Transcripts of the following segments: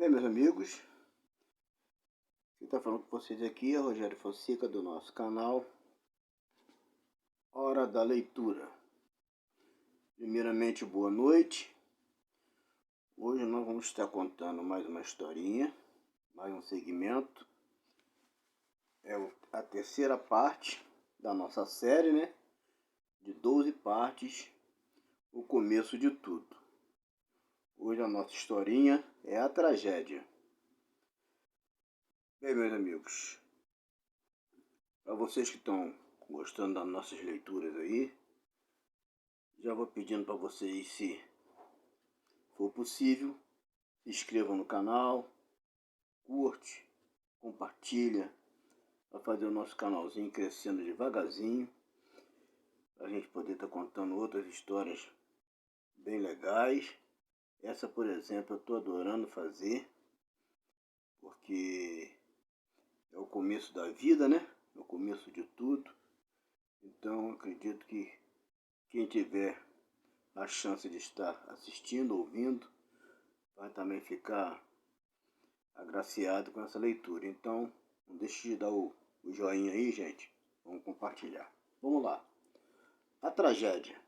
Bem, meus amigos, quem está falando com vocês aqui é Rogério Fonseca, do nosso canal Hora da Leitura. Primeiramente, boa noite. Hoje nós vamos estar contando mais uma historinha, mais um segmento. É a terceira parte da nossa série, né? De 12 partes, o começo de tudo. Hoje a nossa historinha é a tragédia. Bem, meus amigos, para vocês que estão gostando das nossas leituras aí, já vou pedindo para vocês, se for possível, se inscrevam no canal, curte, compartilha, para fazer o nosso canalzinho crescendo devagarzinho, para a gente poder estar contando outras histórias bem legais. Essa, por exemplo, eu estou adorando fazer, porque é o começo da vida, né? É o começo de tudo. Então, acredito que quem tiver a chance de estar assistindo, ouvindo, vai também ficar agraciado com essa leitura. Então, não deixe de dar o joinha aí, gente. Vamos compartilhar. Vamos lá. A tragédia.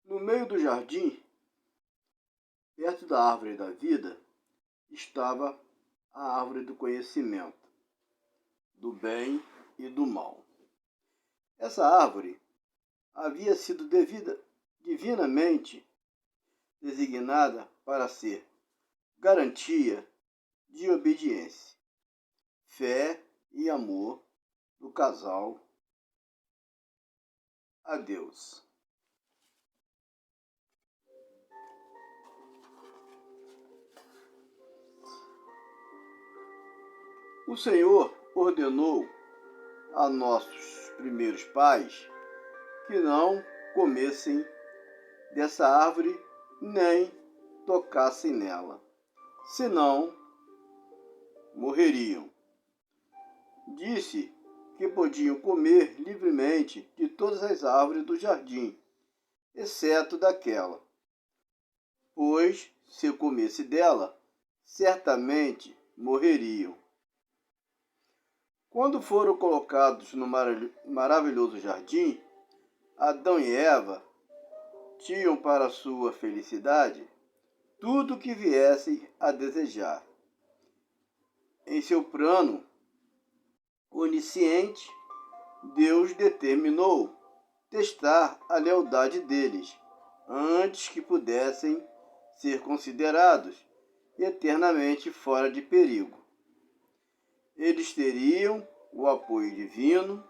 No meio do jardim, perto da árvore da vida, estava a árvore do conhecimento, do bem e do mal. Essa árvore havia sido divinamente designada para ser garantia de obediência, fé e amor do casal a Deus. O Senhor ordenou a nossos primeiros pais que não comessem dessa árvore nem tocassem nela, senão morreriam. Disse que podiam comer livremente de todas as árvores do jardim, exceto daquela, pois se comesse dela, certamente morreriam. Quando foram colocados no maravilhoso jardim, Adão e Eva tinham para sua felicidade tudo o que viessem a desejar. Em seu plano onisciente, Deus determinou testar a lealdade deles antes que pudessem ser considerados eternamente fora de perigo. Eles teriam o apoio divino.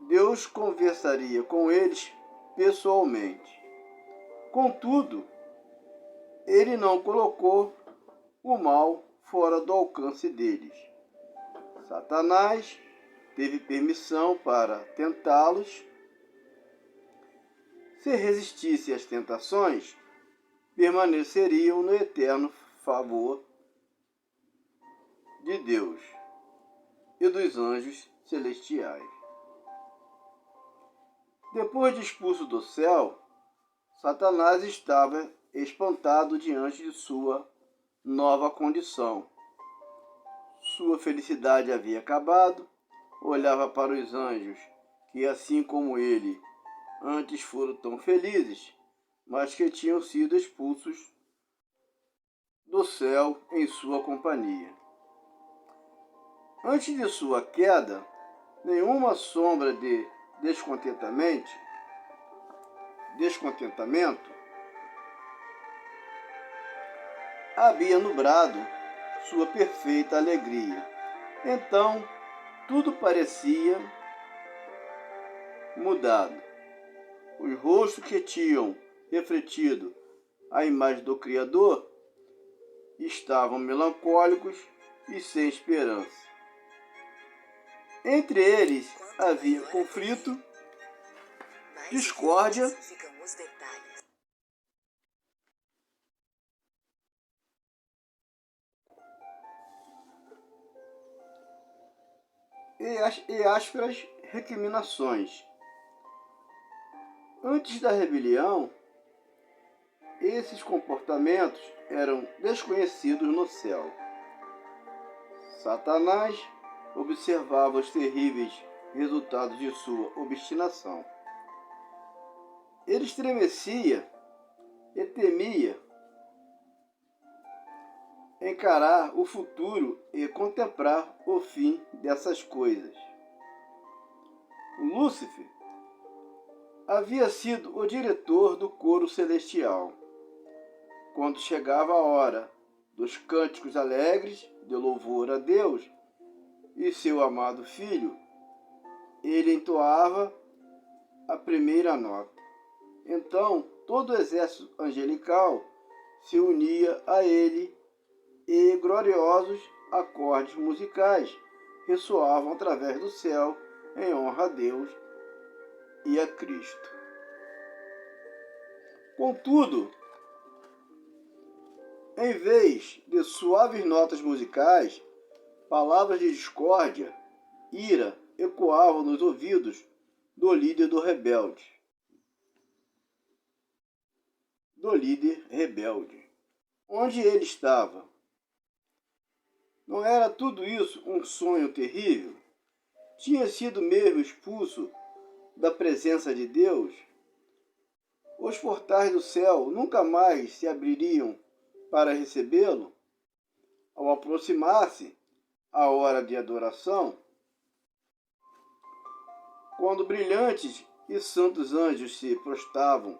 Deus conversaria com eles pessoalmente. Contudo, ele não colocou o mal fora do alcance deles. Satanás teve permissão para tentá-los. Se resistisse às tentações, permaneceriam no eterno favor de Deus e dos anjos celestiais. Depois de expulso do céu, Satanás estava espantado diante de sua nova condição. Sua felicidade havia acabado. Olhava para os anjos, que assim como ele, antes foram tão felizes, mas que tinham sido expulsos do céu em sua companhia. Antes de sua queda, nenhuma sombra de descontentamento havia nublado sua perfeita alegria. Então, tudo parecia mudado. Os rostos que tinham refletido a imagem do Criador estavam melancólicos e sem esperança. Entre eles havia conflito, discórdia e ásperas recriminações. Antes da rebelião, Esses comportamentos eram desconhecidos no céu. Satanás observava os terríveis resultados de sua obstinação. Ele estremecia e temia encarar o futuro e contemplar o fim dessas coisas. Lúcifer havia sido o diretor do coro celestial. Quando chegava a hora dos cânticos alegres de louvor a Deus e seu amado Filho, ele entoava a primeira nota. Então, todo o exército angelical se unia a ele e gloriosos acordes musicais ressoavam através do céu em honra a Deus e a Cristo. Contudo, em vez de suaves notas musicais, palavras de discórdia, ira ecoavam nos ouvidos do líder rebelde. Onde ele estava? Não era tudo isso um sonho terrível? Tinha sido mesmo expulso da presença de Deus? Os portais do céu nunca mais se abririam para recebê-lo? Ao aproximar-se a hora de adoração, quando brilhantes e santos anjos se prostravam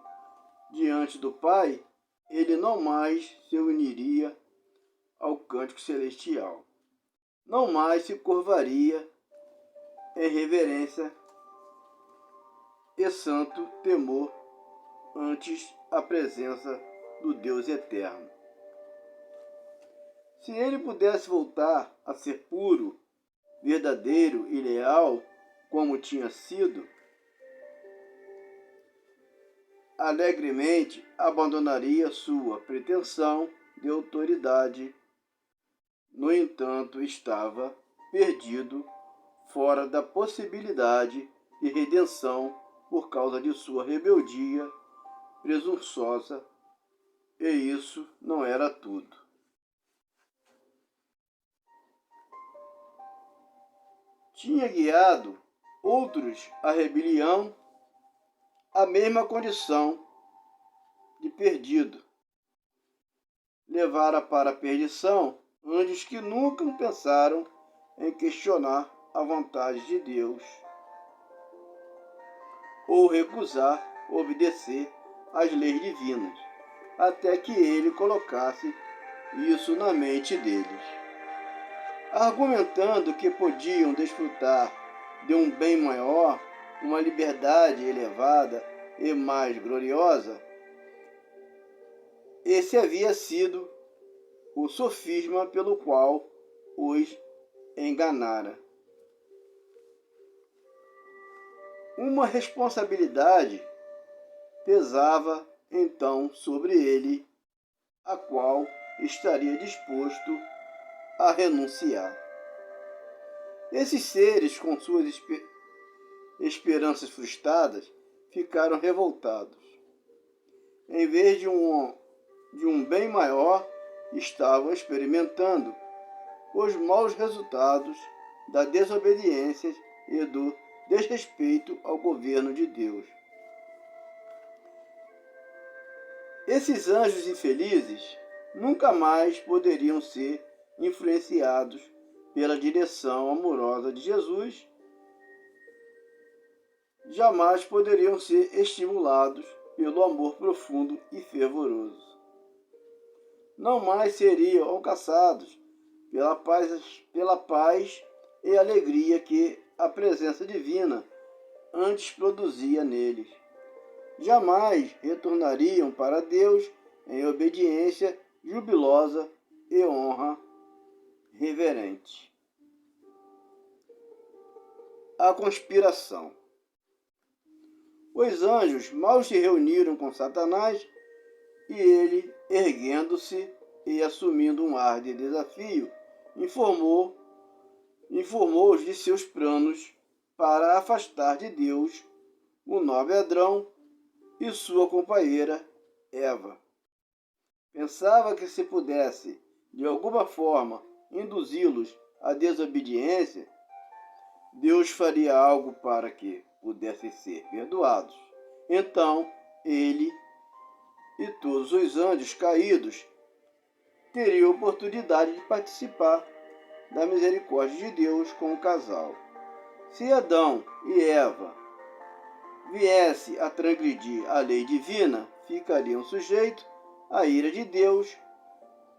diante do Pai, ele não mais se uniria ao cântico celestial. Não mais se curvaria em reverência e santo temor antes a presença do Deus eterno. Se ele pudesse voltar a ser puro, verdadeiro e leal, como tinha sido, alegremente abandonaria sua pretensão de autoridade. No entanto, estava perdido, fora da possibilidade de redenção por causa de sua rebeldia presunçosa, e isso não era tudo. Tinha guiado outros à rebelião, a mesma condição de perdido. Levara para a perdição anjos que nunca pensaram em questionar a vontade de Deus ou recusar obedecer às leis divinas, até que ele colocasse isso na mente deles. Argumentando que podiam desfrutar de um bem maior, uma liberdade elevada e mais gloriosa, esse havia sido o sofisma pelo qual os enganara. Uma responsabilidade pesava então sobre ele, a qual estaria disposto a renunciar. Esses seres, com suas esperanças frustradas, ficaram revoltados. Em vez de um bem maior, estavam experimentando os maus resultados da desobediência e do desrespeito ao governo de Deus. Esses anjos infelizes nunca mais poderiam ser influenciados pela direção amorosa de Jesus, jamais poderiam ser estimulados pelo amor profundo e fervoroso. Não mais seriam alcançados pela paz e alegria que a presença divina antes produzia neles. Jamais retornariam para Deus em obediência jubilosa e honra reverente. A conspiração. Os anjos mal se reuniram com Satanás e ele, erguendo-se e assumindo um ar de desafio, informou-os de seus planos para afastar de Deus o nobre Adão e sua companheira Eva. pensava que se pudesse, de alguma forma, induzi-los à desobediência, Deus faria algo para que pudessem ser perdoados. Então, ele e todos os anjos caídos teriam oportunidade de participar da misericórdia de Deus com o casal. Se Adão e Eva viesse a transgredir a lei divina, ficariam sujeitos à ira de Deus,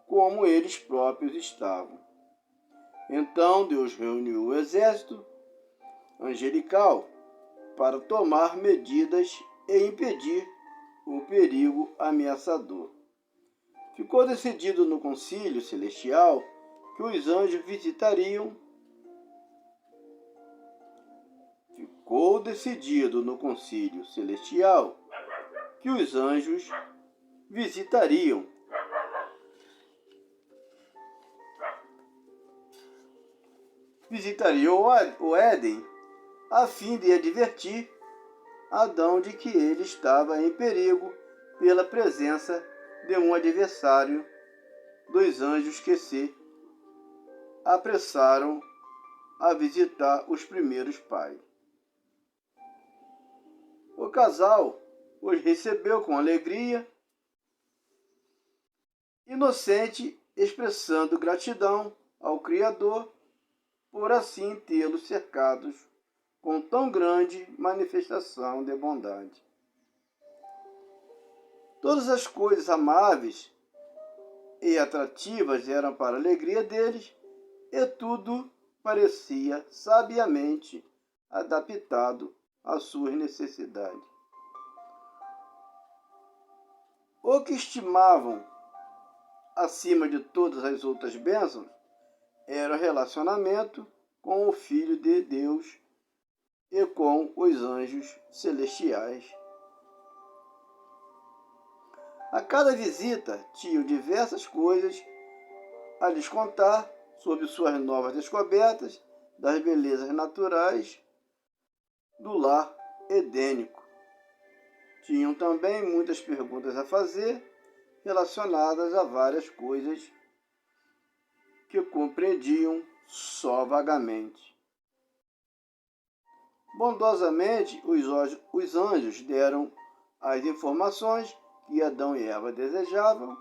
como eles próprios estavam. Então Deus reuniu o exército angelical para tomar medidas e impedir o perigo ameaçador. Ficou decidido no concílio celestial que os anjos visitariam. Ficou decidido no concílio celestial que os anjos visitariam o Éden a fim de advertir Adão de que ele estava em perigo pela presença de um adversário dos anjos que se apressaram a visitar os primeiros pais. O casal os recebeu com alegria, inocente, expressando gratidão ao Criador por assim tê-los cercados com tão grande manifestação de bondade. Todas as coisas amáveis e atrativas eram para a alegria deles, e tudo parecia sabiamente adaptado às suas necessidades. O que estimavam acima de todas as outras bênçãos era o relacionamento com o Filho de Deus e com os anjos celestiais. A cada visita tinham diversas coisas a lhes contar sobre suas novas descobertas das belezas naturais do lar edênico. Tinham também muitas perguntas a fazer relacionadas a várias coisas que compreendiam só vagamente. Bondosamente, os anjos deram as informações que Adão e Eva desejavam.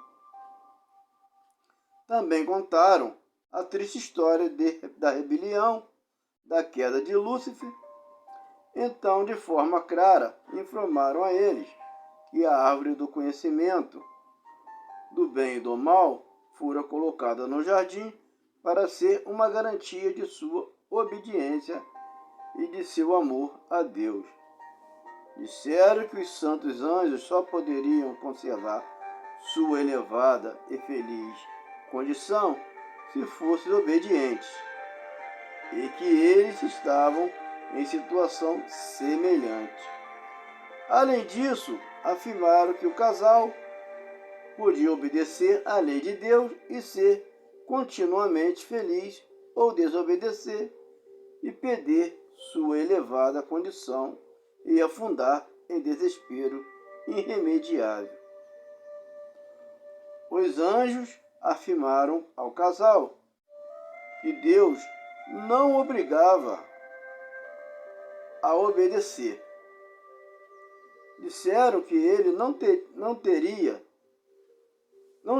Também contaram a triste história da rebelião, da queda de Lúcifer. Então, de forma clara, informaram a eles que a árvore do conhecimento do bem e do mal fora colocada no jardim para ser uma garantia de sua obediência e de seu amor a Deus. Disseram que os santos anjos só poderiam conservar sua elevada e feliz condição se fossem obedientes, e que eles estavam em situação semelhante. Além disso, afirmaram que o casal podia obedecer à lei de Deus e ser continuamente feliz, ou desobedecer e perder sua elevada condição e afundar em desespero irremediável. Os anjos afirmaram ao casal que Deus não obrigava a obedecer. Disseram que ele não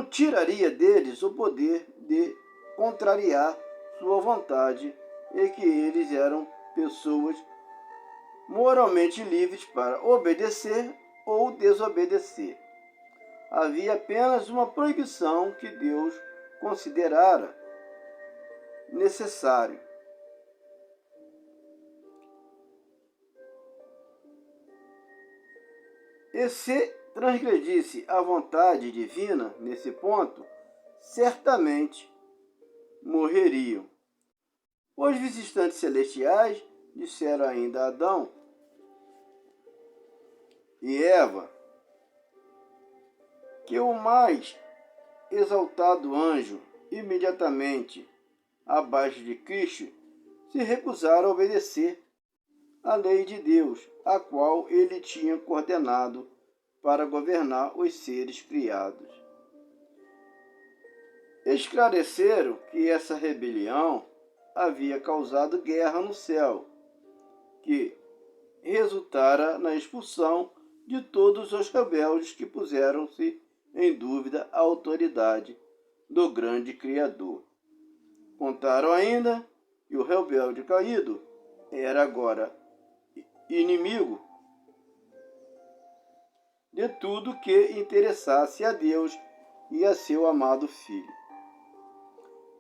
tiraria deles o poder de contrariar sua vontade e que eles eram pessoas moralmente livres para obedecer ou desobedecer. Havia apenas uma proibição que Deus considerara necessário. E se transgredisse a vontade divina nesse ponto, certamente morreriam. Os visitantes celestiais disseram ainda a Adão e Eva que o mais exaltado anjo, imediatamente abaixo de Cristo, se recusaram a obedecer à lei de Deus, a qual ele tinha coordenado para governar os seres criados. Esclareceram que essa rebelião havia causado guerra no céu, que resultara na expulsão de todos os rebeldes que puseram-se em dúvida a autoridade do grande Criador. Contaram ainda que o rebelde caído era agora inimigo de tudo que interessasse a Deus e a seu amado Filho.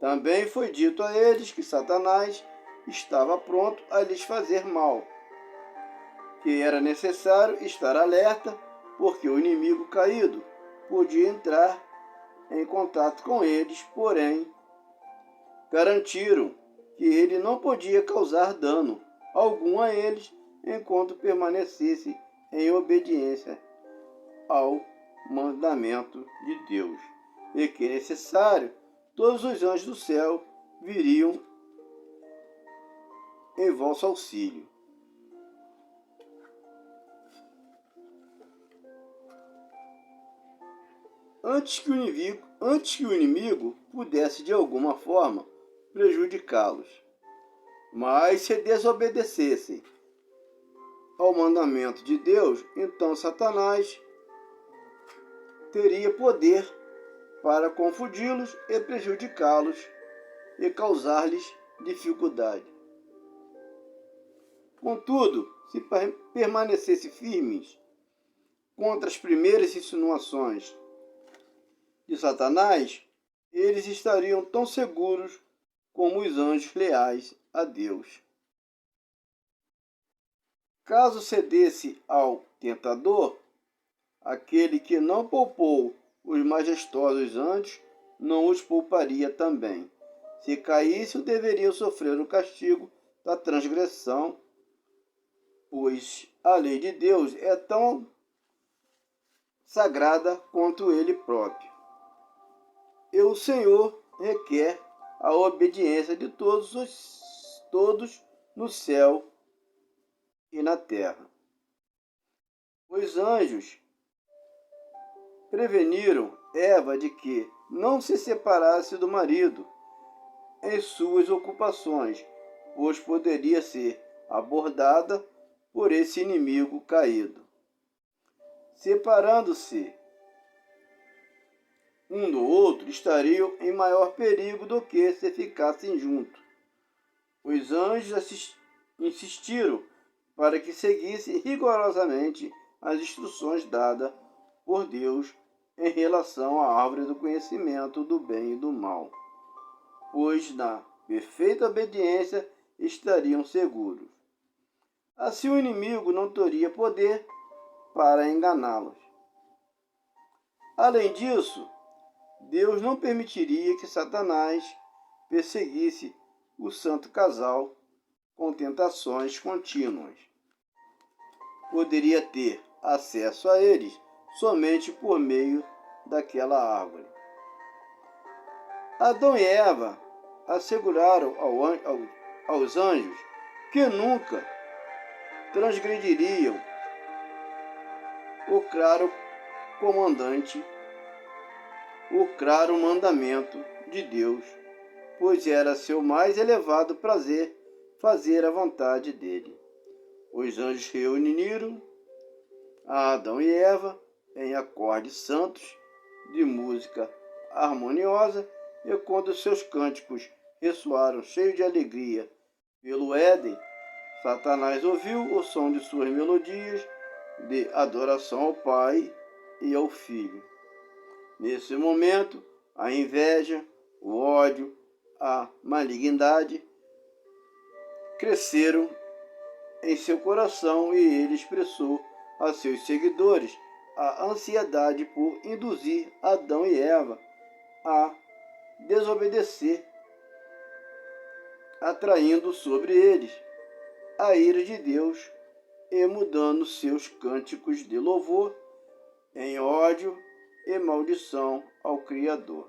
Também foi dito a eles que Satanás estava pronto a lhes fazer mal, que era necessário estar alerta, porque o inimigo caído podia entrar em contato com eles, porém, garantiram que ele não podia causar dano algum a eles enquanto permanecesse em obediência ao mandamento de Deus, e que é necessário todos os anjos do céu viriam em vosso auxílio. Antes que o inimigo pudesse de alguma forma prejudicá-los. Mas se desobedecessem ao mandamento de Deus, então Satanás teria poder para confundi-los e prejudicá-los e causar-lhes dificuldade. Contudo, se permanecessem firmes contra as primeiras insinuações de Satanás, eles estariam tão seguros como os anjos leais a Deus. Caso cedesse ao tentador, aquele que não poupou os majestosos anjos, não os pouparia também. Se caísse, deveriam sofrer o castigo da transgressão, pois a lei de Deus é tão sagrada quanto ele próprio. E o Senhor requer a obediência de todos no céu e na terra. Os anjos preveniram Eva de que não se separasse do marido em suas ocupações, pois poderia ser abordada por esse inimigo caído. Separando-se um do outro, estariam em maior perigo do que se ficassem juntos. Os anjos insistiram para que seguissem rigorosamente as instruções dadas por Deus em relação à árvore do conhecimento do bem e do mal, pois na perfeita obediência estariam seguros. Assim o inimigo não teria poder para enganá-los. Além disso, Deus não permitiria que Satanás perseguisse o santo casal com tentações contínuas. Poderia ter acesso a eles somente por meio daquela árvore. Adão e Eva asseguraram aos anjos que nunca transgrediriam o claro mandamento de Deus, pois era seu mais elevado prazer fazer a vontade dele. Os anjos reuniram a Adão e Eva em acordes santos de música harmoniosa, e quando seus cânticos ressoaram cheios de alegria pelo Éden, Satanás ouviu o som de suas melodias de adoração ao Pai e ao Filho. Nesse momento, a inveja, o ódio, a malignidade cresceram em seu coração, e ele expressou a seus seguidores a ansiedade por induzir Adão e Eva a desobedecer, atraindo sobre eles a ira de Deus e mudando seus cânticos de louvor em ódio e maldição ao Criador.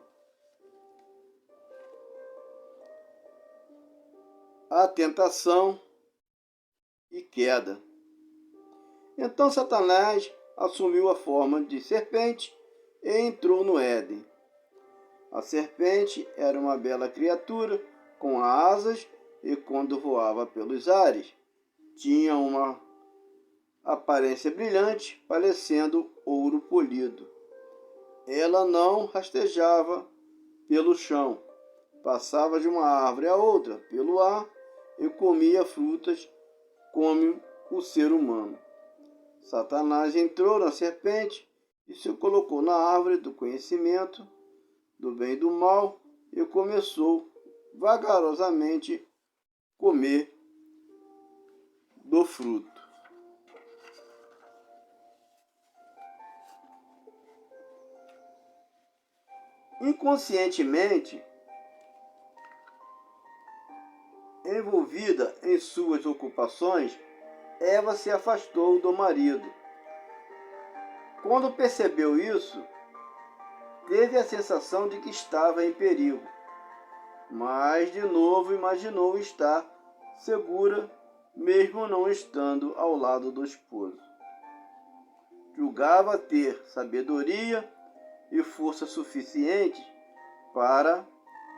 A tentação e queda. Então Satanás assumiu a forma de serpente e entrou no Éden. A serpente era uma bela criatura com asas e quando voava pelos ares, tinha uma aparência brilhante, parecendo ouro polido. Ela não rastejava pelo chão, passava de uma árvore a outra pelo ar e comia frutas como o ser humano. Satanás entrou na serpente e se colocou na árvore do conhecimento do bem e do mal e começou vagarosamente comer do fruto. Inconscientemente, envolvida em suas ocupações, Eva se afastou do marido. Quando percebeu isso, teve a sensação de que estava em perigo, mas de novo imaginou estar segura, mesmo não estando ao lado do esposo. Julgava ter sabedoria e força suficiente para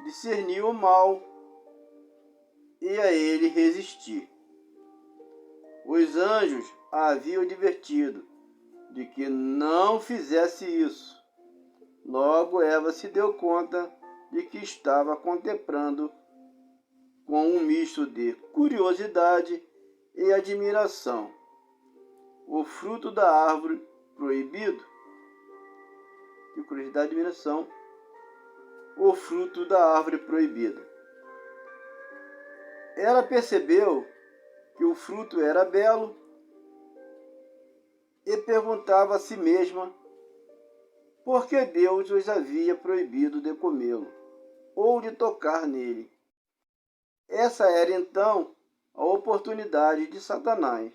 discernir o mal e a ele resistir. Os anjos a haviam advertido de que não fizesse isso. Logo, Eva se deu conta de que estava contemplando com um misto de curiosidade e admiração o fruto da árvore proibido. De curiosidade e admiração, o fruto da árvore proibida. Ela percebeu que o fruto era belo e perguntava a si mesma por que Deus os havia proibido de comê-lo ou de tocar nele. Essa era então a oportunidade de Satanás.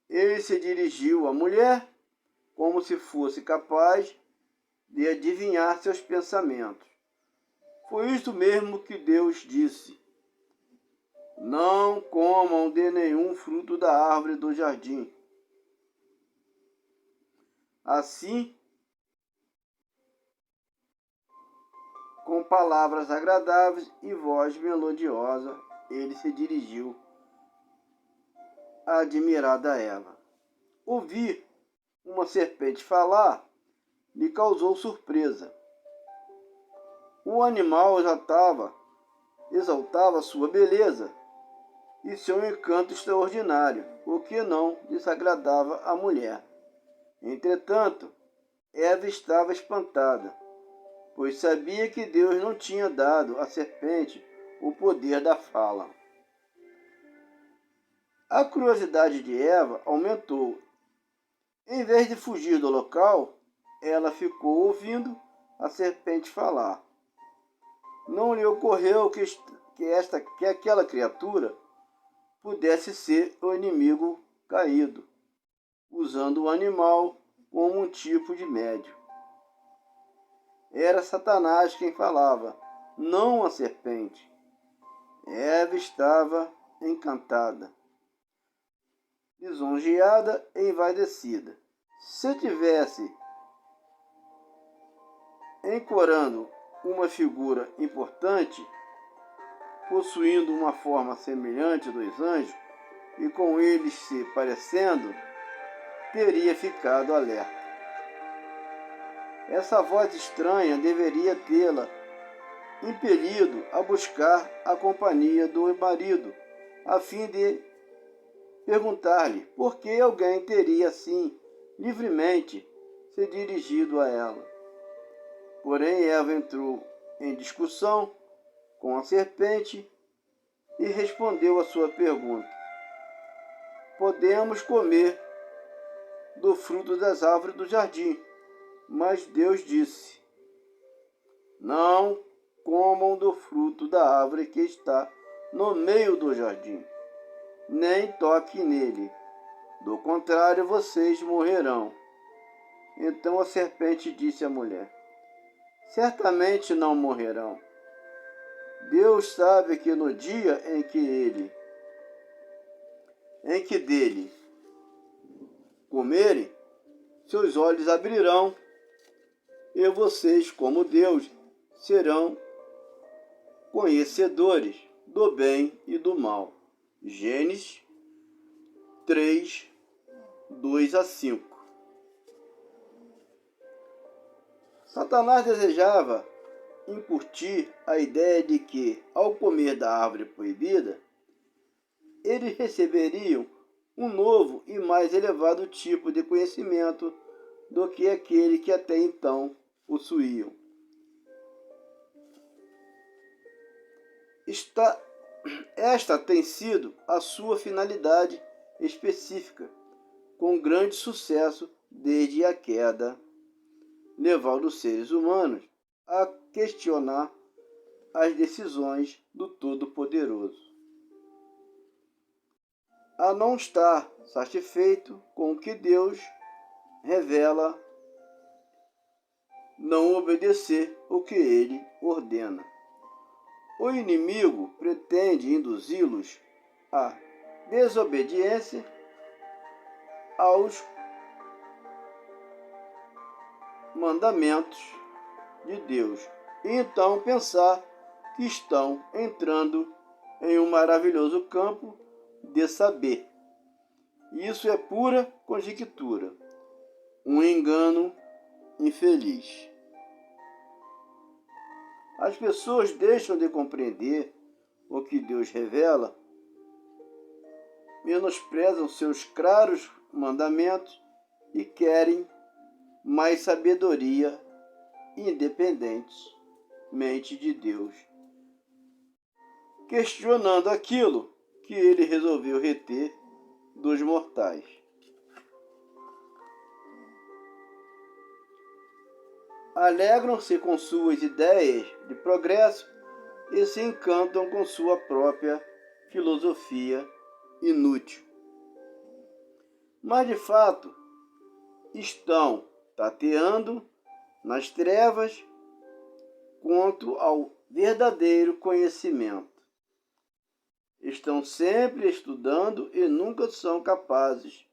Ele se dirigiu à mulher como se fosse capaz de adivinhar seus pensamentos. Foi isso mesmo que Deus disse: não comam de nenhum fruto da árvore do jardim. Assim, com palavras agradáveis e voz melodiosa, ele se dirigiu à admirada Eva. Ouvir uma serpente falar lhe causou surpresa. O animal exaltava sua beleza e seu encanto extraordinário, o que não desagradava a mulher. Entretanto, Eva estava espantada, pois sabia que Deus não tinha dado à serpente o poder da fala. A curiosidade de Eva aumentou. Em vez de fugir do local, ela ficou ouvindo a serpente falar. Não lhe ocorreu que aquela criatura pudesse ser o inimigo caído, usando o animal como um tipo de médio. Era Satanás quem falava, não a serpente. Eva estava encantada, lisonjeada e envaidecida. Se tivesse encorando uma figura importante, possuindo uma forma semelhante dos anjos e com eles se parecendo, teria ficado alerta. Essa voz estranha deveria tê-la impelido a buscar a companhia do marido, a fim de perguntar-lhe por que alguém teria assim livremente se dirigido a ela. Porém, Eva entrou em discussão com a serpente e respondeu à sua pergunta. Podemos comer do fruto das árvores do jardim, mas Deus disse, não comam do fruto da árvore que está no meio do jardim, nem toquem nele, do contrário vocês morrerão. Então a serpente disse à mulher, certamente não morrerão. Deus sabe que no dia em que dele comerem, seus olhos abrirão e vocês, como Deus, serão conhecedores do bem e do mal. Gênesis 3, 2 a 5. Satanás desejava incutir a ideia de que, ao comer da árvore proibida, eles receberiam um novo e mais elevado tipo de conhecimento do que aquele que até então possuíam. Esta tem sido a sua finalidade específica, com grande sucesso desde a queda, levando os seres humanos a questionar as decisões do Todo-Poderoso, a não estar satisfeito com o que Deus revela, não obedecer o que ele ordena. O inimigo pretende induzi-los à desobediência aos mandamentos de Deus e então pensar que estão entrando em um maravilhoso campo de saber. Isso é pura conjectura, um engano infeliz. As pessoas deixam de compreender o que Deus revela, menosprezam seus claros mandamentos e querem mais sabedoria independentemente de Deus, questionando aquilo que ele resolveu reter dos mortais. Alegram-se com suas ideias de progresso e se encantam com sua própria filosofia inútil. Mas, de fato, estão tateando nas trevas quanto ao verdadeiro conhecimento. Estão sempre estudando e nunca são capazes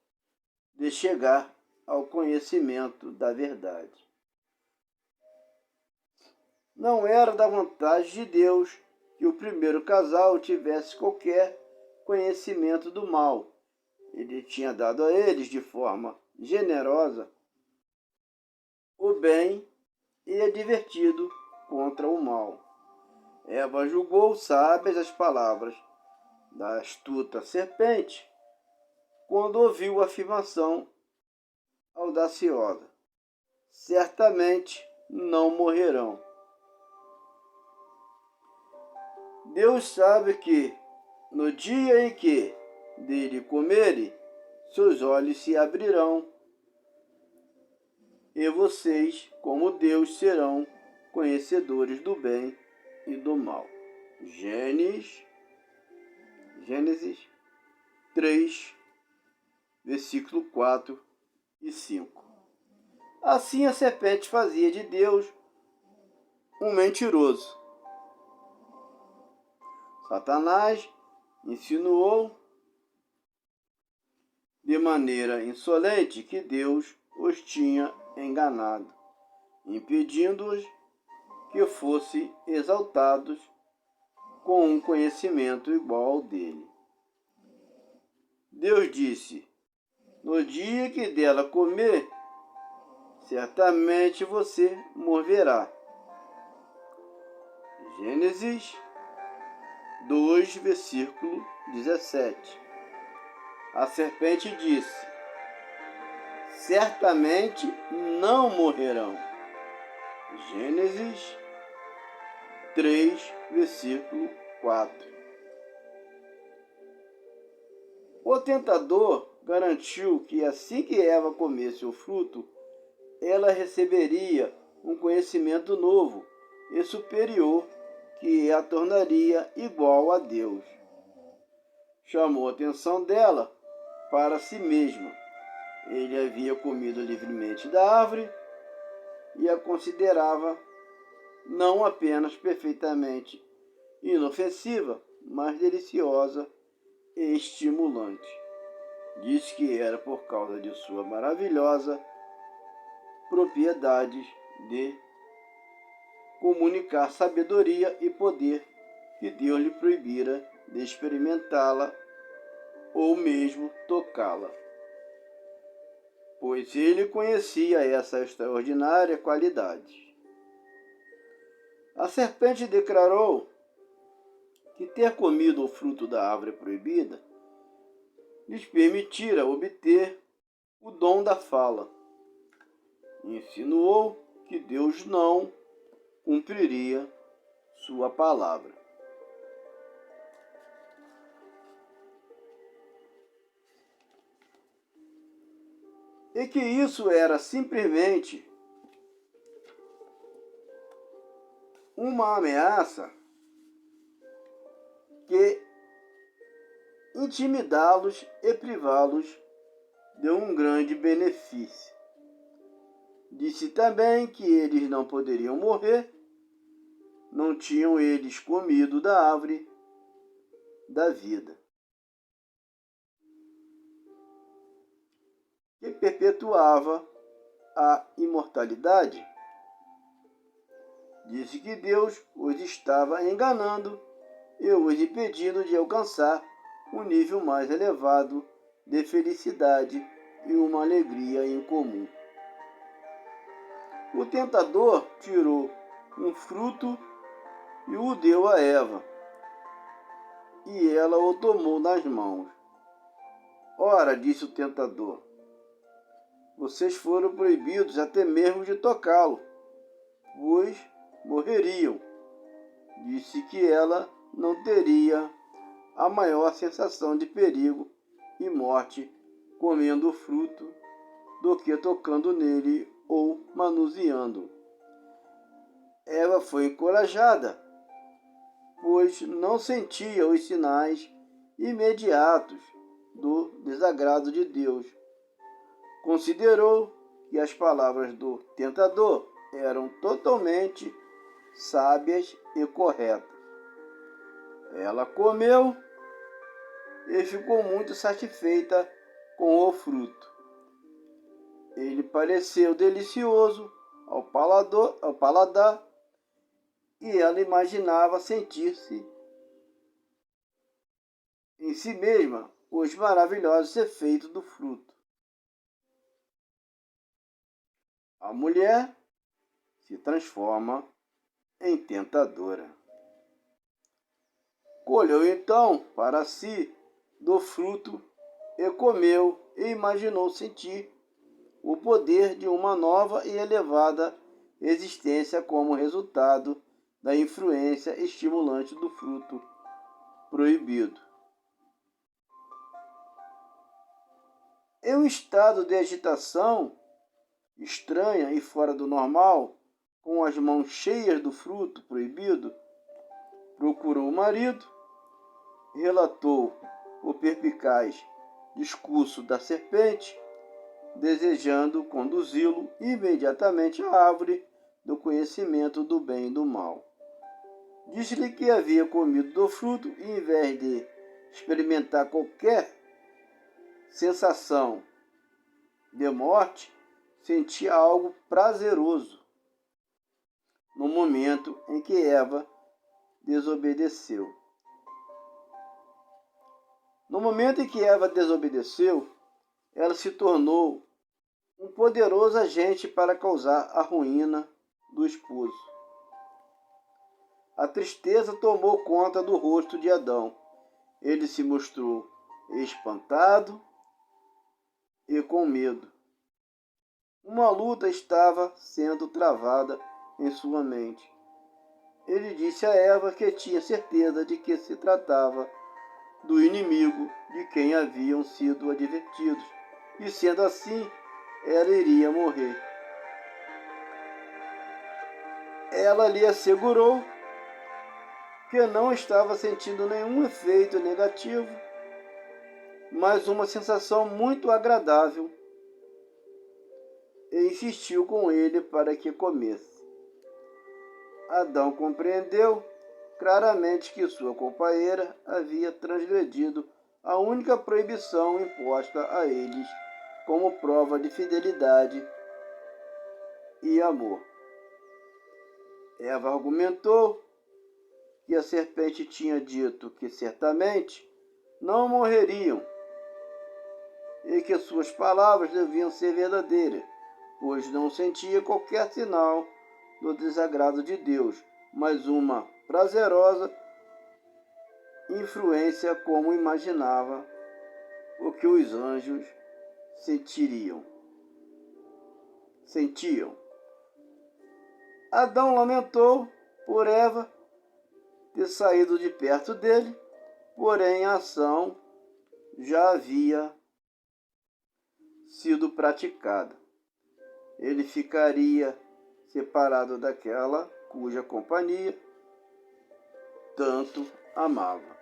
de chegar ao conhecimento da verdade. Não era da vontade de Deus que o primeiro casal tivesse qualquer conhecimento do mal. Ele tinha dado a eles de forma generosa o bem e advertido contra o mal. Eva julgou sábias as palavras da astuta serpente quando ouviu a afirmação audaciosa: certamente não morrerão. Deus sabe que, no dia em que dele comerem, seus olhos se abrirão, e vocês, como Deus, serão conhecedores do bem e do mal. Gênesis 3, versículo 4 e 5. Assim a serpente fazia de Deus um mentiroso. Satanás insinuou de maneira insolente que Deus os tinha enganado, impedindo-os que fossem exaltados com um conhecimento igual ao dele. Deus disse: no dia que dela comer, certamente você morrerá. Gênesis 2, versículo 17. A serpente disse: certamente não morrerão. Gênesis 3, versículo 4. O tentador garantiu que assim que Eva comesse o fruto, ela receberia um conhecimento novo e superior que a tornaria igual a Deus. Chamou a atenção dela para si mesma. Ele havia comido livremente da árvore e a considerava não apenas perfeitamente inofensiva, mas deliciosa e estimulante. Disse que era por causa de sua maravilhosa propriedades de comunicar sabedoria e poder que Deus lhe proibira de experimentá-la ou mesmo tocá-la, pois ele conhecia essa extraordinária qualidade. A serpente declarou que ter comido o fruto da árvore proibida lhes permitira obter o dom da fala. Insinuou que Deus não cumpriria sua palavra. E que isso era simplesmente uma ameaça que intimidá-los e privá-los de um grande benefício. Disse também que eles não poderiam morrer, não tinham eles comido da árvore da vida, que perpetuava a imortalidade. Disse que Deus os estava enganando e os impedindo de alcançar um nível mais elevado de felicidade e uma alegria incomum. O tentador tirou um fruto e o deu a Eva, e ela o tomou nas mãos. Ora, disse o tentador, vocês foram proibidos até mesmo de tocá-lo, pois morreriam. Disse que ela não teria a maior sensação de perigo e morte comendo o fruto do que tocando nele ou manuseando. Eva foi encorajada, pois não sentia os sinais imediatos do desagrado de Deus. Considerou que as palavras do tentador eram totalmente sábias e corretas. Ela comeu e ficou muito satisfeita com o fruto. Ele pareceu delicioso ao paladar e ela imaginava sentir-se em si mesma os maravilhosos efeitos do fruto. A mulher se transforma em tentadora. Colheu então para si do fruto e comeu e imaginou sentir o poder de uma nova e elevada existência como resultado da influência estimulante do fruto proibido. Em um estado de agitação estranha e fora do normal, com as mãos cheias do fruto proibido, procurou o marido, relatou o perspicaz discurso da serpente, desejando conduzi-lo imediatamente à árvore do conhecimento do bem e do mal. Disse-lhe que havia comido do fruto e, em vez de experimentar qualquer sensação de morte, sentia algo prazeroso no momento em que Eva desobedeceu. No momento em que Eva desobedeceu, ela se tornou um poderoso agente para causar a ruína do esposo. A tristeza tomou conta do rosto de Adão. Ele se mostrou espantado e com medo. Uma luta estava sendo travada em sua mente. Ele disse a Eva que tinha certeza de que se tratava do inimigo de quem haviam sido advertidos, e sendo assim, ela iria morrer. Ela lhe assegurou que não estava sentindo nenhum efeito negativo, mas uma sensação muito agradável, e insistiu com ele para que comesse. Adão compreendeu claramente que sua companheira havia transgredido a única proibição imposta a eles como prova de fidelidade e amor. Eva argumentou que a serpente tinha dito que certamente não morreriam e que suas palavras deviam ser verdadeiras, pois não sentia qualquer sinal do desagrado de Deus, mas uma prazerosa influência como imaginava o que os anjos sentiam. Adão lamentou por Eva ter saído de perto dele, porém a ação já havia sido praticada. Ele ficaria separado daquela cuja companhia tanto amava.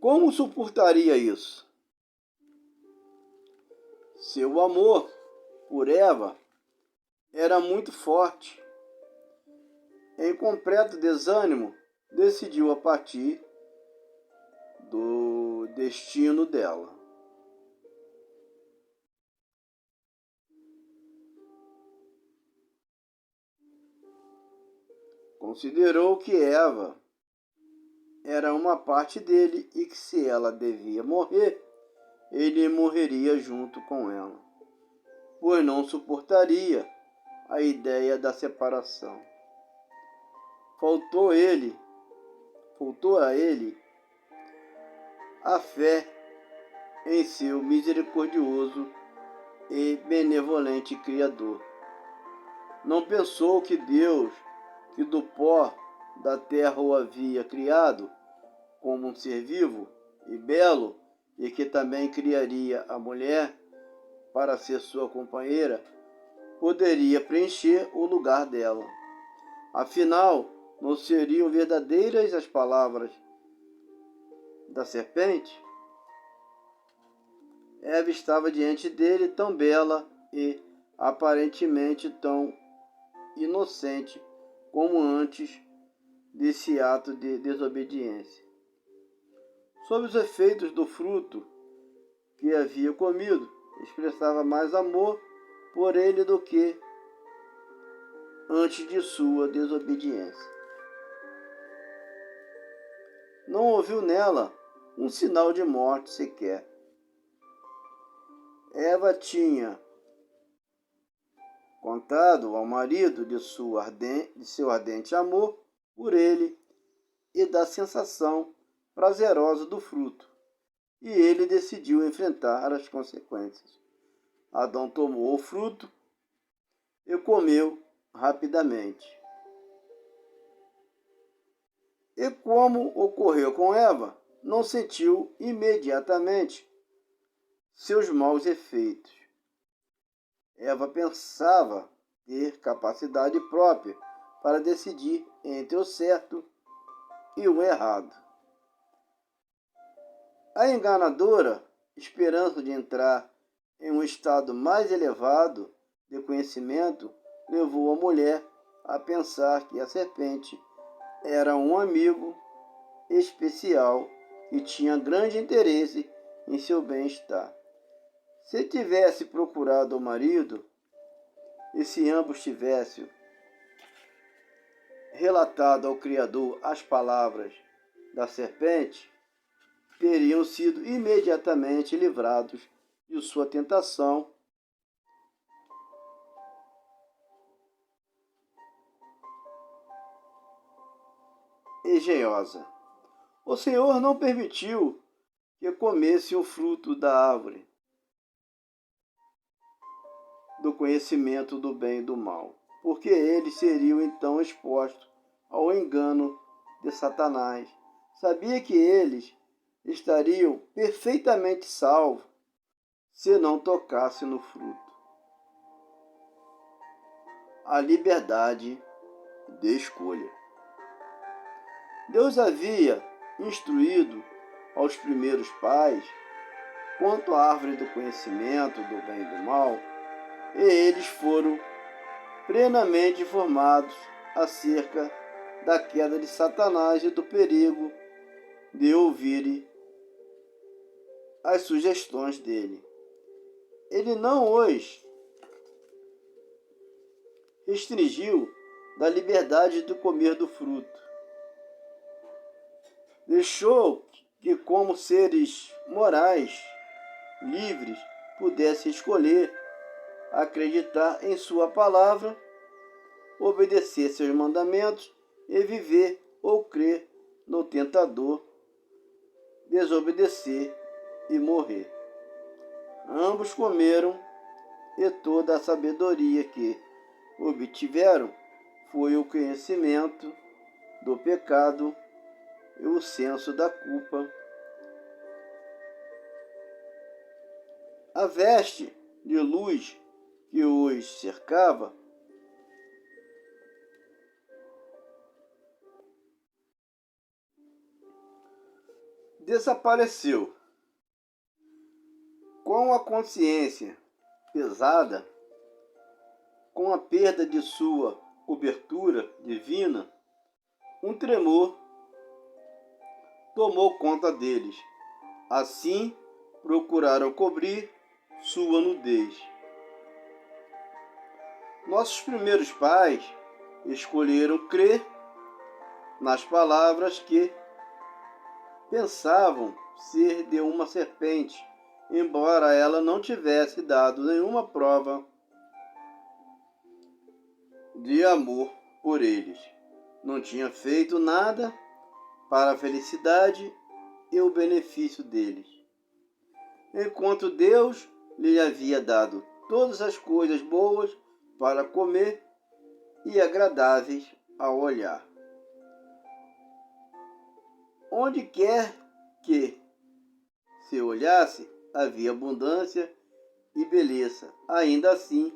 Como suportaria isso? Seu amor por Eva era muito forte. Em completo desânimo, decidiu a partir do destino dela. Considerou que Eva era uma parte dele e que se ela devia morrer, ele morreria junto com ela, pois não suportaria a ideia da separação. Faltou a ele a fé em seu misericordioso e benevolente Criador. Não pensou que Deus, que do pó da terra o havia criado como um ser vivo e belo, e que também criaria a mulher para ser sua companheira, poderia preencher o lugar dela. Afinal, não seriam verdadeiras as palavras da serpente? Eva estava diante dele tão bela e aparentemente tão inocente como antes desse ato de desobediência. Sob os efeitos do fruto que havia comido, expressava mais amor por ele do que antes de sua desobediência. Não ouviu nela um sinal de morte sequer. Eva tinha contado ao marido de seu ardente amor por ele e da sensação prazerosa do fruto, e ele decidiu enfrentar as consequências. Adão tomou o fruto e comeu rapidamente. E como ocorreu com Eva, não sentiu imediatamente seus maus efeitos. Eva pensava ter capacidade própria para decidir entre o certo e o errado. A enganadora esperança de entrar em um estado mais elevado de conhecimento levou a mulher a pensar que a serpente era um amigo especial e tinha grande interesse em seu bem-estar. Se tivesse procurado o marido e se ambos tivessem relatado ao Criador as palavras da serpente, teriam sido imediatamente livrados de sua tentação engenhosa. O Senhor não permitiu que comessem o fruto da árvore do conhecimento do bem e do mal, porque eles seriam então expostos ao engano de Satanás. Sabia que eles estariam perfeitamente salvos se não tocassem no fruto. A liberdade de escolha. Deus havia instruído aos primeiros pais quanto à árvore do conhecimento do bem e do mal, e eles foram plenamente informados acerca da queda de Satanás e do perigo de ouvirem as sugestões dele. Ele não os restringiu da liberdade de comer do fruto. Deixou que, como seres morais livres, pudessem escolher acreditar em sua palavra, obedecer seus mandamentos e viver ou crer no tentador, desobedecer e morrer. Ambos comeram e toda a sabedoria que obtiveram foi o conhecimento do pecado e o senso da culpa. A veste de luz que os cercava desapareceu. Com a consciência pesada, com a perda de sua cobertura divina, um tremor tomou conta deles. Assim, procuraram cobrir sua nudez. Nossos primeiros pais escolheram crer nas palavras que pensavam ser de uma serpente, embora ela não tivesse dado nenhuma prova de amor por eles. Não tinha feito nada para a felicidade e o benefício deles, enquanto Deus lhe havia dado todas as coisas boas para comer e agradáveis ao olhar. Onde quer que se olhasse, havia abundância e beleza. Ainda assim,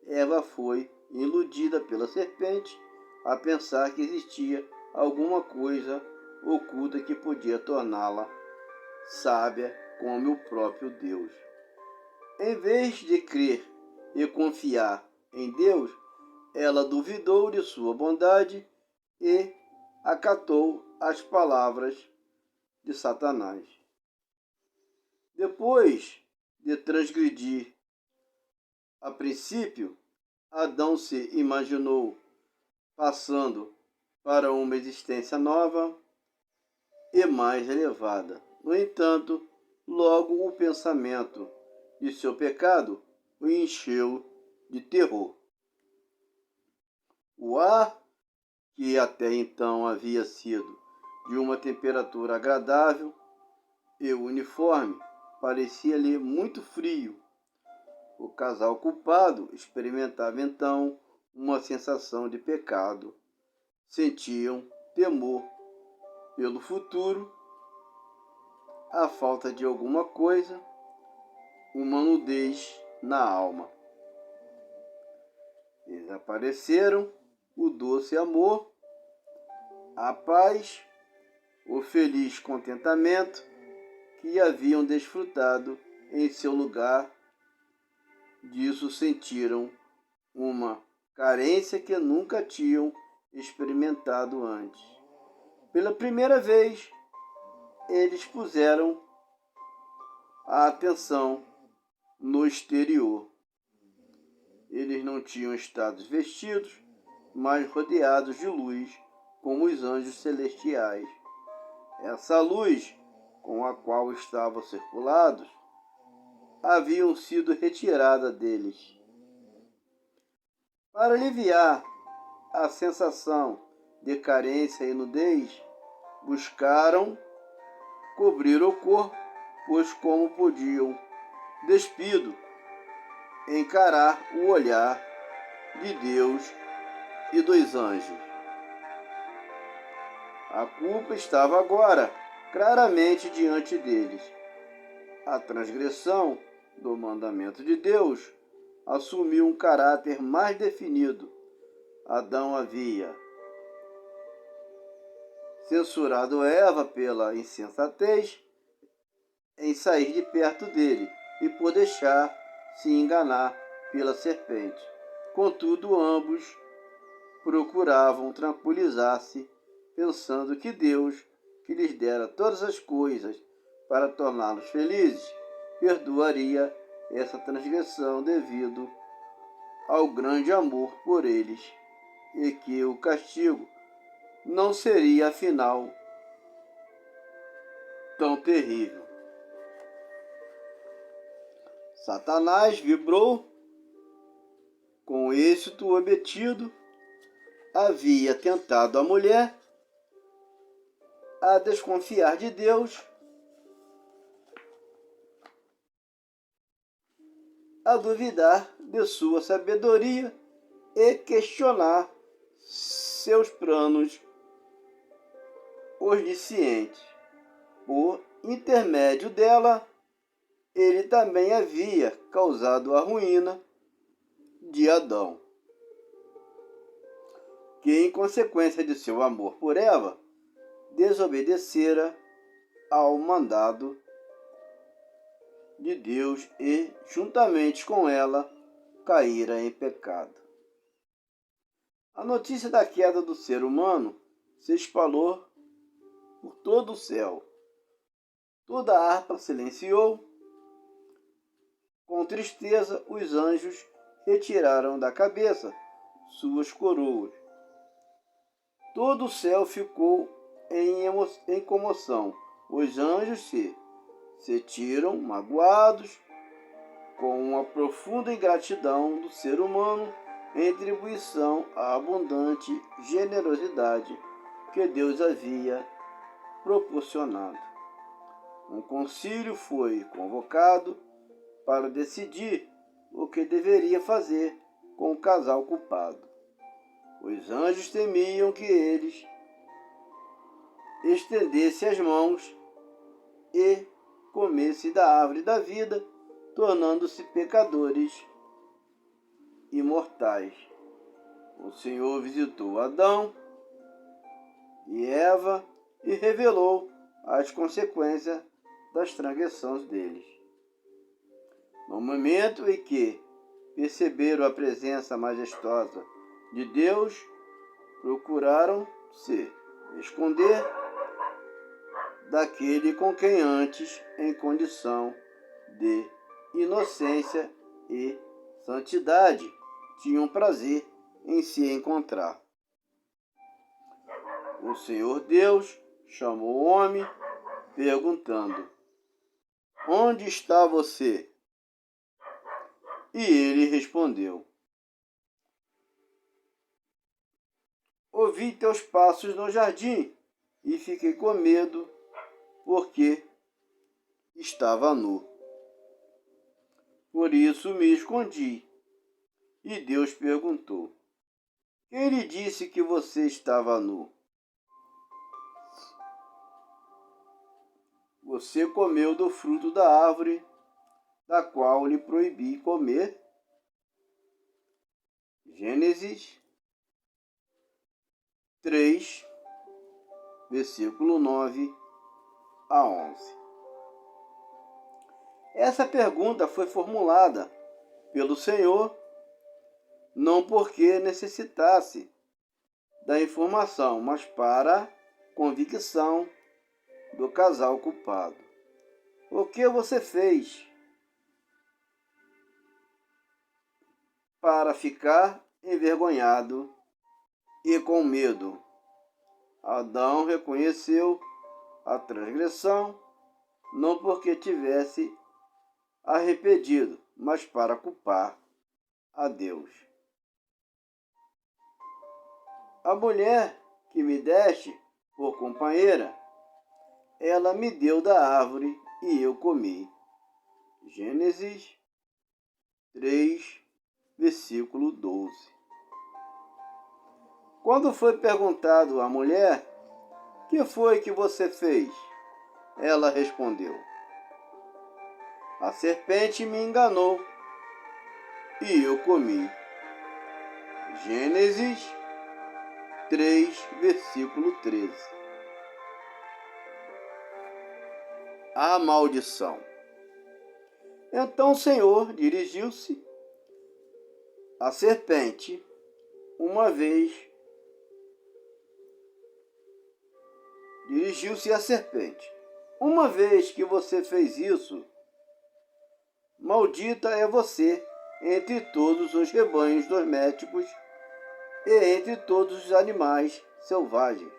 Eva foi iludida pela serpente a pensar que existia alguma coisa oculta que podia torná-la sábia como o próprio Deus. Em vez de crer e confiar em Deus, ela duvidou de sua bondade e acatou as palavras de Satanás. Depois de transgredir a princípio, Adão se imaginou passando para uma existência nova e mais elevada. No entanto, logo o pensamento de seu pecado o encheu de terror. O ar, que até então havia sido de uma temperatura agradável e uniforme, parecia-lhe muito frio. O casal culpado experimentava então uma sensação de pecado. Sentiam temor pelo futuro, a falta de alguma coisa, uma nudez na alma. Desapareceram o doce amor, a paz, o feliz contentamento que haviam desfrutado em seu lugar. Disso sentiram uma carência que nunca tinham experimentado antes. Pela primeira vez, eles puseram a atenção no exterior. Eles não tinham estado vestidos, mas rodeados de luz, como os anjos celestiais. Essa luz, com a qual estavam circulados, haviam sido retirada deles. Para aliviar a sensação de carência e nudez, buscaram cobrir o corpo, pois como podiam, despido, encarar o olhar de Deus e dos anjos. A culpa estava agora claramente diante deles. A transgressão do mandamento de Deus assumiu um caráter mais definido. Adão havia censurado Eva pela insensatez em sair de perto dele e por deixar se enganar pela serpente. Contudo, ambos procuravam tranquilizar-se, pensando que Deus, que lhes dera todas as coisas para torná-los felizes, perdoaria essa transgressão devido ao grande amor por eles e que o castigo não seria afinal tão terrível. Satanás vibrou com êxito obtido, havia tentado a mulher a desconfiar de Deus, a duvidar de sua sabedoria e questionar seus planos oniscientes. Por intermédio dela, ele também havia causado a ruína de Adão, que, em consequência de seu amor por Eva, desobedecera ao mandado de Deus e, juntamente com ela, caíra em pecado. A notícia da queda do ser humano se espalhou por todo o céu. Toda a harpa silenciou. Com tristeza, os anjos retiraram da cabeça suas coroas. Todo o céu ficou em comoção. Os anjos se sentiram magoados com uma profunda ingratidão do ser humano em atribuição à abundante generosidade que Deus havia proporcionado. Um concílio foi convocado para decidir o que deveria fazer com o casal culpado. Os anjos temiam que eles estendessem as mãos e comessem da árvore da vida, tornando-se pecadores imortais. O Senhor visitou Adão e Eva e revelou as consequências das transgressões deles. No momento em que perceberam a presença majestosa de Deus, procuraram se esconder daquele com quem antes, em condição de inocência e santidade, tinham prazer em se encontrar. O Senhor Deus chamou o homem, perguntando: onde está você? E ele respondeu: ouvi teus passos no jardim e fiquei com medo porque estava nu. Por isso me escondi. E Deus perguntou: quem lhe disse que você estava nu? Você comeu do fruto da árvore da qual lhe proibi comer? Gênesis 3, versículo 9 a 11. Essa pergunta foi formulada pelo Senhor não porque necessitasse da informação, mas para convicção do casal culpado. O que você fez para ficar envergonhado e com medo? Adão reconheceu a transgressão não porque tivesse arrependido, mas para culpar a Deus. A mulher que me deste por companheira, ela me deu da árvore e eu comi. Gênesis 3, versículo 12. Quando foi perguntado à mulher: que foi que você fez? Ela respondeu: a serpente me enganou e eu comi. Gênesis 3, versículo 13. A maldição. Então o Senhor dirigiu-se à serpente uma vez. Dirigiu-se à serpente: uma vez que você fez isso, maldita é você entre todos os rebanhos domésticos e entre todos os animais selvagens.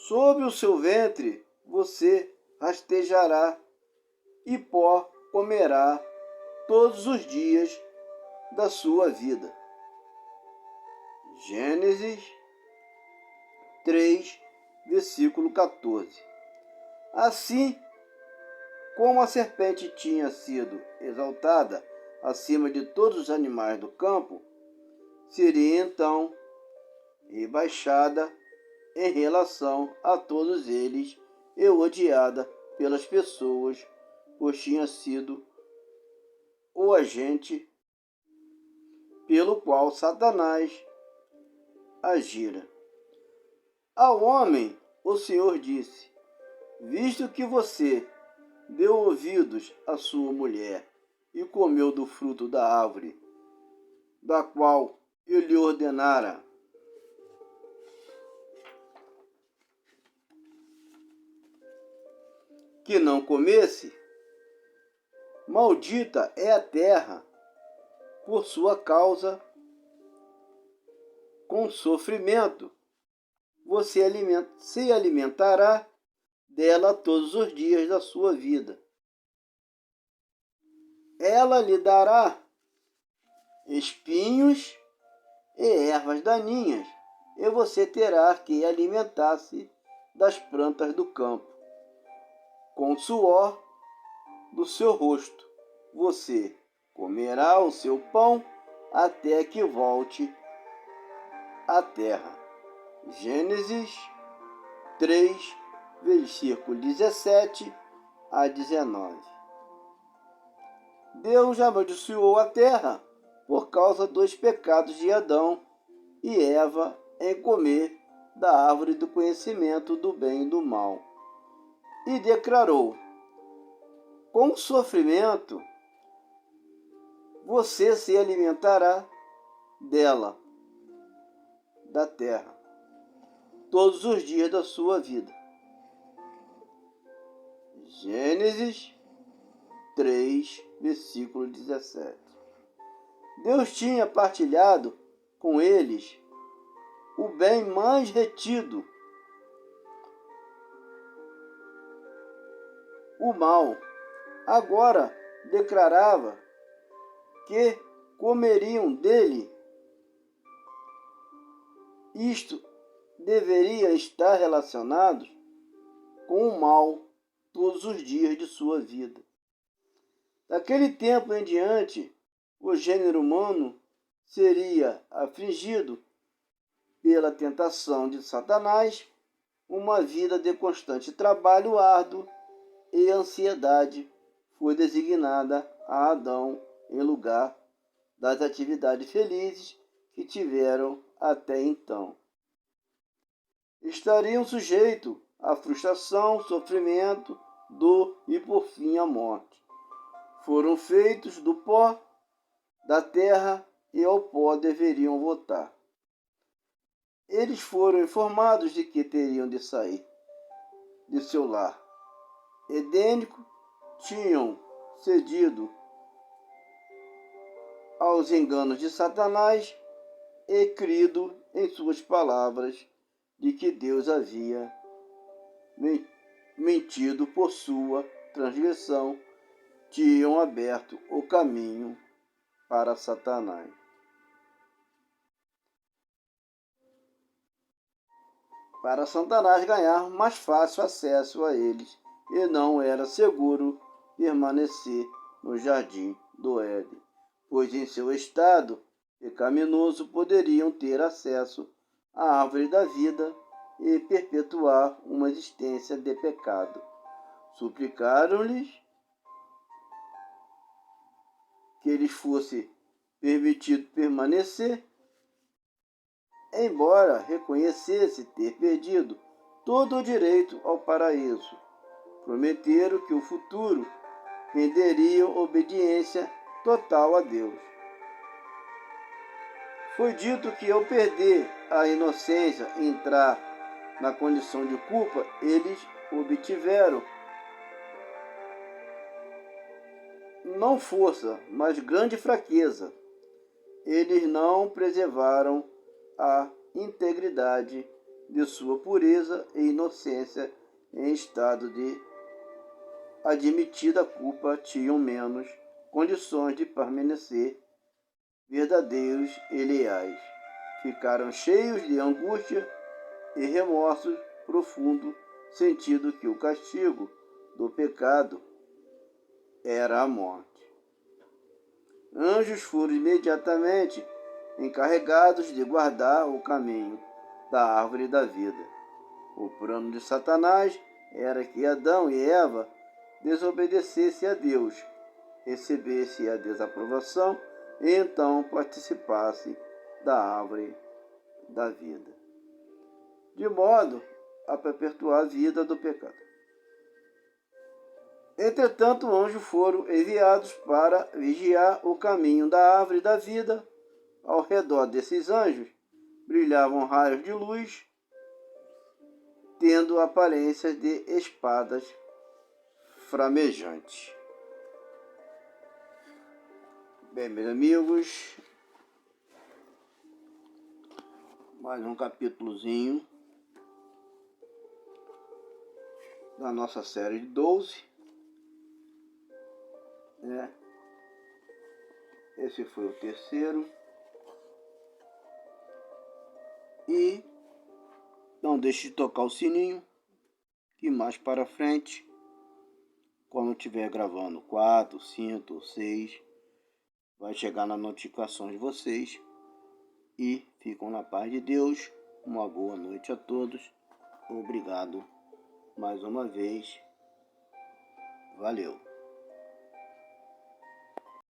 Sobre o seu ventre você rastejará e pó comerá todos os dias da sua vida. Gênesis 3, versículo 14. Assim como a serpente tinha sido exaltada acima de todos os animais do campo, seria então rebaixada em relação a todos eles e odiada pelas pessoas, pois tinha sido o agente pelo qual Satanás agira. Ao homem, o Senhor disse: visto que você deu ouvidos à sua mulher e comeu do fruto da árvore, da qual eu lhe ordenara que não comesse, maldita é a terra por sua causa. Com sofrimento você se alimentará dela todos os dias da sua vida. Ela lhe dará espinhos e ervas daninhas, e você terá que alimentar-se das plantas do campo. Com o suor do seu rosto você comerá o seu pão até que volte à terra. Gênesis 3, versículo 17 a 19. Deus amaldiçoou a terra por causa dos pecados de Adão e Eva em comer da árvore do conhecimento do bem e do mal. E declarou: com sofrimento você se alimentará dela, da terra, todos os dias da sua vida. Gênesis 3, versículo 17. Deus tinha partilhado com eles o bem mais retido, o mal. Agora declarava que comeriam dele. Isto deveria estar relacionado com o mal todos os dias de sua vida. Daquele tempo em diante, o gênero humano seria afligido pela tentação de Satanás, uma vida de constante trabalho árduo e ansiedade foi designada a Adão em lugar das atividades felizes que tiveram até então. Estariam sujeitos à frustração, sofrimento, dor e, por fim, à morte. Foram feitos do pó da terra e ao pó deveriam voltar. Eles foram informados de que teriam de sair de seu lar edênico, tinham cedido aos enganos de Satanás e crido em suas palavras de que Deus havia mentido por sua transgressão, tinham aberto o caminho para Satanás. Para Satanás ganhar mais fácil acesso a eles, e não era seguro permanecer no jardim do Éden, pois em seu estado pecaminoso poderiam ter acesso à árvore da vida e perpetuar uma existência de pecado. Suplicaram-lhes que lhes fosse permitido permanecer, embora reconhecesse ter perdido todo o direito ao paraíso. Prometeram que o futuro renderiam obediência total a Deus. Foi dito que ao perder a inocência e entrar na condição de culpa, eles obtiveram não força, mas grande fraqueza. Eles não preservaram a integridade de sua pureza e inocência em estado de admitida culpa, tinham menos condições de permanecer verdadeiros e leais. Ficaram cheios de angústia e remorso profundo, sentindo que o castigo do pecado era a morte. Anjos foram imediatamente encarregados de guardar o caminho da árvore da vida. O plano de Satanás era que Adão e Eva desobedecessem a Deus, recebessem a desaprovação e então participassem da árvore da vida, de modo a perpetuar a vida do pecado. Entretanto, anjos foram enviados para vigiar o caminho da árvore da vida. Ao redor desses anjos brilhavam raios de luz, tendo aparência de espadas flamejantes. Bem, meus amigos, mais um capítulozinho da nossa série de 12. Esse foi o terceiro. E não deixe de tocar o sininho, que mais para frente, quando estiver gravando 4, 5 ou 6, vai chegar nas notificações de vocês. E ficam na paz de Deus. Uma boa noite a todos. Obrigado mais uma vez. Valeu.